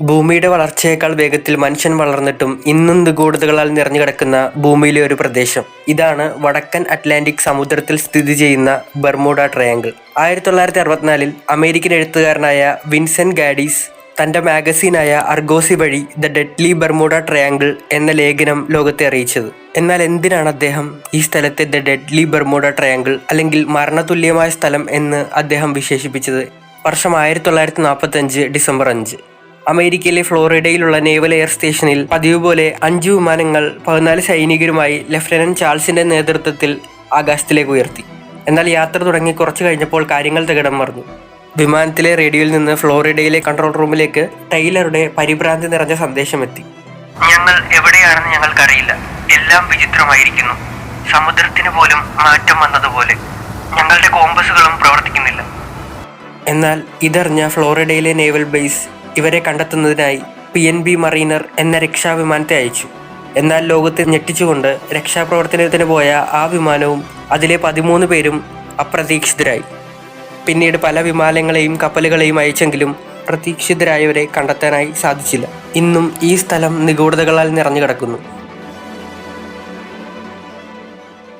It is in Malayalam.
ഭൂമിയുടെ വളർച്ചയേക്കാൾ വേഗത്തിൽ മനുഷ്യൻ വളർന്നിട്ടും ഇന്നും നിഗൂഢതകളാൽ നിറഞ്ഞു കിടക്കുന്ന ഭൂമിയിലെ ഒരു പ്രദേശം. ഇതാണ് വടക്കൻ അറ്റ്ലാന്റിക് സമുദ്രത്തിൽ സ്ഥിതി ചെയ്യുന്ന ബർമുഡ ട്രയാങ്കിൾ. 1964 അമേരിക്കൻ എഴുത്തുകാരനായ വിൻസെന്റ് ഗാഡിസ് തൻ്റെ മാഗസീനായ അർഗോസി വഴി ദ ഡെഡ്ലി ബർമുഡ ട്രയാങ്കിൾ എന്ന ലേഖനം ലോകത്തെ അറിയിച്ചത്. എന്നാൽ എന്തിനാണ് അദ്ദേഹം ഈ സ്ഥലത്തെ ദ ഡെഡ്ലി ബർമുഡ ട്രയാങ്കിൾ അല്ലെങ്കിൽ മരണതുല്യമായ സ്ഥലം എന്ന് അദ്ദേഹം വിശേഷിപ്പിച്ചത്? വർഷം 1945 ഡിസംബർ 5. അമേരിക്കയിലെ ഫ്ലോറിഡയിലുള്ള നേവൽ എയർ സ്റ്റേഷനിൽ പതിവ് പോലെ 5 വിമാനങ്ങൾ 14 സൈനികരുമായി ലഫ്റ്റനന്റ് ചാൾസിന്റെ നേതൃത്വത്തിൽ ആകാശത്തിലേക്ക് ഉയർത്തി. എന്നാൽ യാത്ര തുടങ്ങി കുറച്ചു കഴിഞ്ഞപ്പോൾ കാര്യങ്ങൾ തകിടം മറിഞ്ഞു. വിമാനത്തിലെ റേഡിയോയിൽ നിന്ന് ഫ്ലോറിഡയിലെ കൺട്രോൾ റൂമിലേക്ക് ടൈലറുടെ പരിഭ്രാന്തി നിറഞ്ഞ സന്ദേശമെത്തി. ഞങ്ങൾ എവിടെയാണെന്ന് ഞങ്ങൾക്കറിയില്ല. എല്ലാം വിചിത്രമായിരിക്കുന്നു. സമുദ്രത്തിന് പോലും മാറ്റം വന്നതുപോലെ. ഞങ്ങളുടെ കോമ്പസുകളും പ്രവർത്തിക്കുന്നില്ല. എന്നാൽ ഇതറിഞ്ഞ ഫ്ലോറിഡയിലെ നേവൽ ബേസ് ഇവരെ കണ്ടെത്തുന്നതിനായി PNB മറീനർ എന്ന രക്ഷാവിമാനത്തെ അയച്ചു. എന്നാൽ ലോകത്തെ ഞെട്ടിച്ചുകൊണ്ട് രക്ഷാപ്രവർത്തനത്തിന് പോയ ആ വിമാനവും അതിലെ 13 പേരും അപ്രതീക്ഷിതരായി. പിന്നീട് പല വിമാനങ്ങളെയും കപ്പലുകളെയും അയച്ചെങ്കിലും പ്രതീക്ഷിതരായവരെ കണ്ടെത്താനായി സാധിച്ചില്ല. ഇന്നും ഈ സ്ഥലം നിഗൂഢതകളാൽ നിറഞ്ഞു കിടക്കുന്നു.